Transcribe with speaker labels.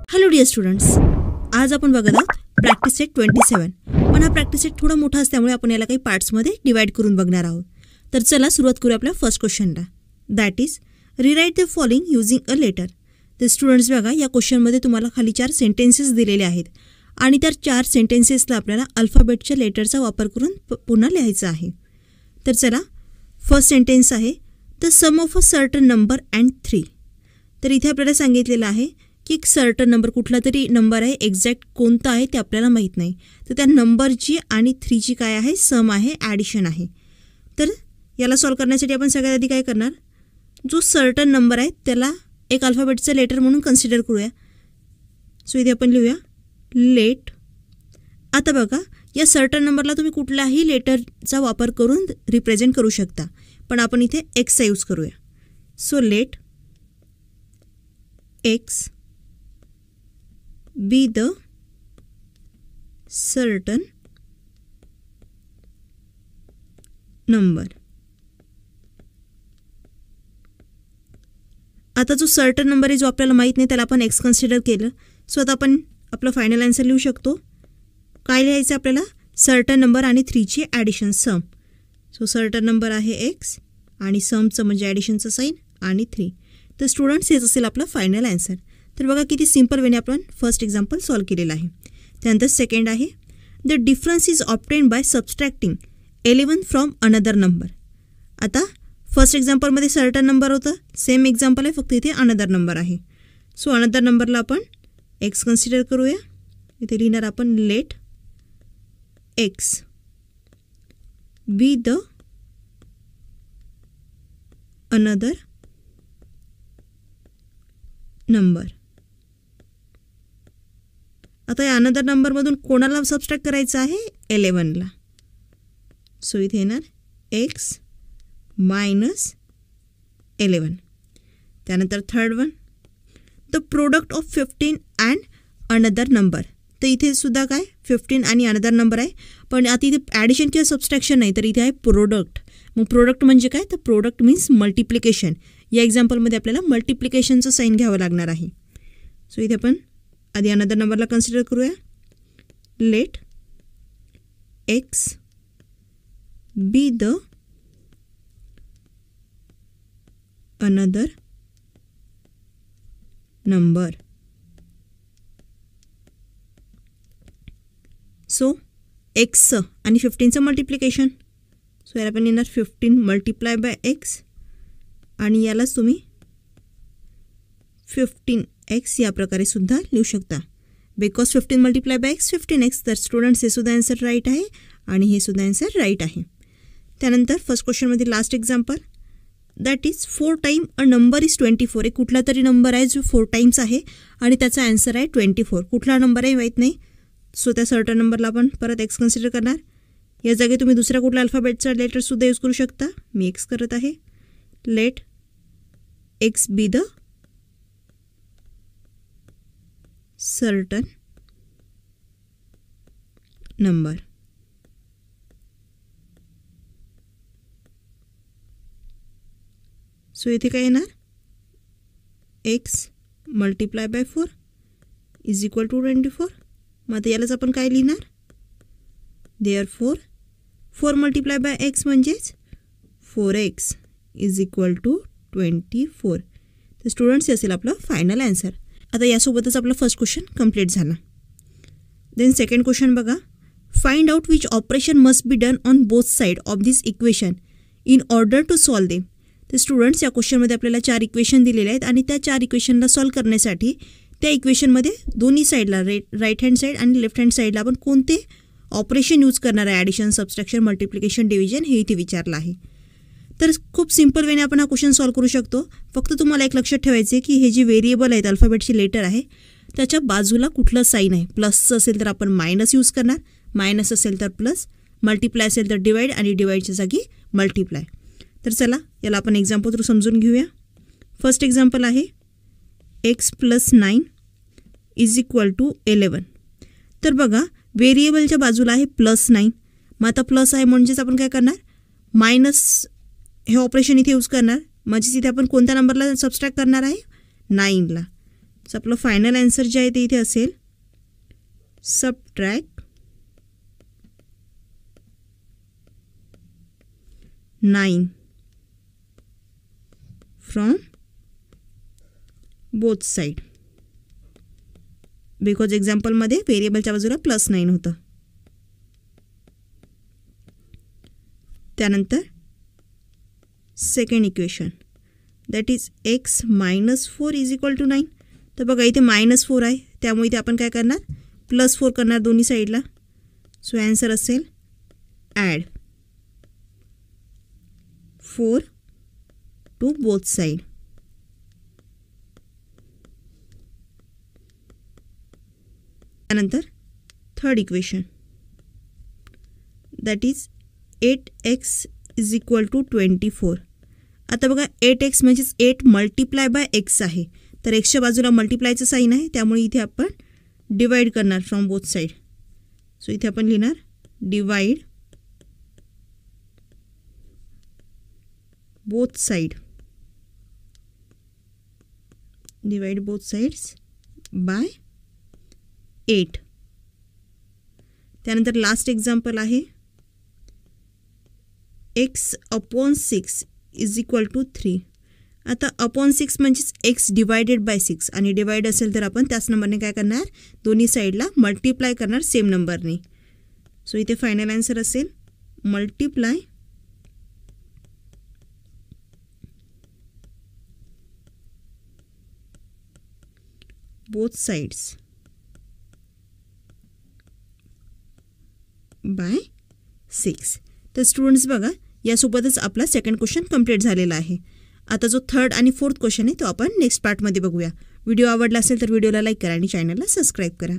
Speaker 1: Hello dear students, आज आपण बघत आहोत प्रॅक्टिस सेट 27. पण हा प्रॅक्टिस सेट थोडा मोठा असल्यामुळे आपण याला काही पार्ट्समध्ये डिवाइड करून बघणार आहोत. तर चला सुरुवात करूया आपल्या फर्स्ट क्वेश्चनला. That is rewrite the following using a letter. तर स्टुडंट्स बघा, या क्वेश्चनमध्ये तुम्हाला खाली 4 सेंटेन्सेस दिलेले आहेत आणि त्या 4 सेंटेन्सेसला आपल्याला अल्फाबेटच्या लेटरचा वापर करून पुन्हा लिहायचं आहे. तर चला, फर्स्ट सेंटेन्स आहे the sum of a certain number and 3. तर इथे आपल्याला सांगितलेलं आहे की एक सर्टन नंबर, कुठला तरी नंबर आहे, एक्झॅक्ट कोणता आहे ते आपल्याला माहीत नाही. तर त्या नंबरची आणि 3ची काय आहे, सम आहे, ॲडिशन आहे. तर याला सॉल्व करण्यासाठी आपण सगळ्यात आधी काय करणार, जो सर्टन नंबर आहे त्याला एक अल्फाबेटचं लेटर म्हणून कन्सिडर करूया. सो इथे आपण लिहूया लेट. आता बघा, या सर्टन नंबरला तुम्ही कुठल्याही लेटरचा वापर करून रिप्रेझेंट करू शकता, पण आपण इथे एक्सचा यूज करूया. So let x be the certain number. आता जो सर्टन नंबर आहे जो आपल्याला माहीत नाही त्याला आपण एक्स कन्सिडर केलं. सो आता आपण आपला फायनल आन्सर लिहू शकतो. काय लिहायचं आपल्याला, सर्टन नंबर आणि 3ची ॲडिशन सम. सो सर्टन नंबर आहे एक्स आणि समचं म्हणजे ॲडिशनचं साईन आणि 3. तर स्टुडंट्स हेच असेल आपलं फायनल आन्सर. तर बघा किती सिंपल वेने आपण फर्स्ट एक्झाम्पल सॉल्व केलेलं आहे. त्यानंतर सेकंड आहे the difference is obtain by subtracting 11 from another number. आता फर्स्ट एक्झाम्पलमध्ये सर्टन नंबर होतं, सेम एक्झाम्पल आहे, फक्त इथे अनदर नंबर आहे. सो अनदर नंबरला आपण एक्स कन्सिडर करूया. इथे लिहिणार आपण let x be the another number. आता या अनदर नंबरमधून कोणाला सबस्ट्रॅक्ट करायचं आहे, 11ला. सो इथे येणार एक्स मायनस 11. त्यानंतर third one the product of 15 and another number. तर इथे सुद्धा काय 15 आणि अनदर नंबर आहे, पण आता इथे ॲडिशन किंवा सबस्ट्रॅक्शन नाही, तर इथे आहे प्रोडक्ट. मग प्रोडक्ट म्हणजे काय, तर प्रोडक्ट मीन्स मल्टिप्लिकेशन. या एक्झाम्पलमध्ये आपल्याला मल्टिप्लिकेशनचं साईन घ्यावं लागणार आहे. सो इथे आपण आधी अनदर नंबरला कन्सिडर करूया. Let x be the another number. So एक्सचं आणि 15चं मल्टिप्लिकेशन. सो याला आपण येणार 15 मल्टिप्लाय बाय एक्स आणि यालाच तुम्ही 15x या प्रकारे सुद्धा लिहू शकता. Because 15 multiply by x 15x. तर स्टुडंट्स हे सुद्धा आन्सर राईट आहे आणि हे सुद्धा आन्सर राईट आहे. त्यानंतर फर्स्ट क्वेश्चनमध्ये last example that is 4 time a number is 24. एक कुठला तरी नंबर आहे जो 4 टाईम्स आहे आणि त्याचा आन्सर आहे 24. कुठला नंबर आहे माहीत नाही. सो त्या सर्टन नंबरला आपण परत एक्स कन्सिडर करणार. या जागी तुम्ही दुसऱ्या कुठल्या अल्फाबेटचा लेटरसुद्धा यूज करू शकता. मी एक्स करत आहे. Let x be the certain number. So इथे काय येणार, x multiply by 4 is equal to 24. मग आता यालाच आपण काय लिहिणार, देअरफॉर 4 मल्टिप्लाय बाय एक्स म्हणजेच 4x इज इक्वल टू 24. तर स्टुडंट्स हे असेल आपलं फायनल आन्सर. आता यासोबतच आपला फर्स्ट क्वेश्चन कंप्लीट झाला. देन सेकंड क्वेश्चन बघा, find out which operation must be done on both side of this equation in order to solve them. तर स्टुडंट्स या क्वेश्चनमध्ये आपल्याला 4 इक्वेशन दिलेले आहेत आणि त्या 4 इक्वेशनला सॉल्व करण्यासाठी त्या इक्वेशनमध्ये दोन्ही साईडला राईट हँड साईड आणि लेफ्ट हँड साईडला आपण कोणते ऑपरेशन यूज करणार आहे, ॲडिशन, सबस्ट्रॅक्शन, मल्टिप्लिकेशन, डिव्हिजन, हे इथे विचारलं आहे. तर खूप सिंपल वेने आपण हा क्वेश्चन सॉल्व करू शकतो. फक्त तुम्हाला एक लक्षात ठेवायचे आहे की हे जे व्हेरिएबल आहेत, अल्फाबेटची लेटर आहे, त्याच्या बाजूला कुठलं साईन आहे. प्लसचं असेल तर आपण मायनस यूज करणार, मायनस असेल तर प्लस, मल्टिप्लाय असेल तर डिवाइड आणि डिवाइडच्या जागी मल्टिप्लाय. तर चला याला आपण एक्झाम्पल थ्रू समजून घेऊया. फर्स्ट एक्झाम्पल आहे x plus 9 is equal to 11. तर बघा व्हेरिएबलच्या बाजूला आहे +9. मग आता प्लस आहे म्हणजेच आपण काय करणार, मायनस हे ऑपरेशन इथे यूज करणार. म्हणजे इथे आपण कोणत्या नंबरला सबस्ट्रॅक्ट करणार आहे, 9ला. सो आपलं फायनल आन्सर जे आहे ते इथे असेल subtract 9 from both side, because एक्झाम्पलमध्ये व्हेरिएबलच्या बाजूला +9 होतं. त्यानंतर second equation that is x -4 is equal to 9. तर बघा इथे -4 आहे, त्यामुळे इथे आपण काय करणार +4 करणार दोन्ही साईडला. सो ॲन्सर असेल ॲड 4 टू बोथ साईड. त्यानंतर third equation that is 8x is equal to 24. आता बघा 8x म्हणजेच 8 मल्टिप्लाय बाय x आहे, तर एक्सच्या बाजूला मल्टिप्लायचं साईन आहे, त्यामुळे इथे आपण डिवाइड करणार फ्रॉम बोथ साईड. सो इथे आपण लिहिणार divide both side, divide both sides by 8. त्यानंतर लास्ट एक्झाम्पल आहे x/6 इज इक्वल टू 3. आता अपॉन 6 म्हणजेच x डिवायडेड बाय 6 आणि डिवाइड असेल तर आपण त्याच नंबरने काय करणार दोन्ही साईडला मल्टिप्लाय करणार सेम नंबरने. सो इथे फायनल आन्सर असेल मल्टिप्लाय बोथ साइड्स बाय 6. तर स्टुडंट्स बघा यासोबतच आपला सेकंड क्वेश्चन कंप्लीट झालेला आहे. आता जो थर्ड आणि फोर्थ क्वेश्चन आहे तो आपण नेक्स्ट पार्टमध्ये बघूया. व्हिडिओ आवडला असेल तर व्हिडिओला लाईक करा आणि चॅनलला सबस्क्राईब करा.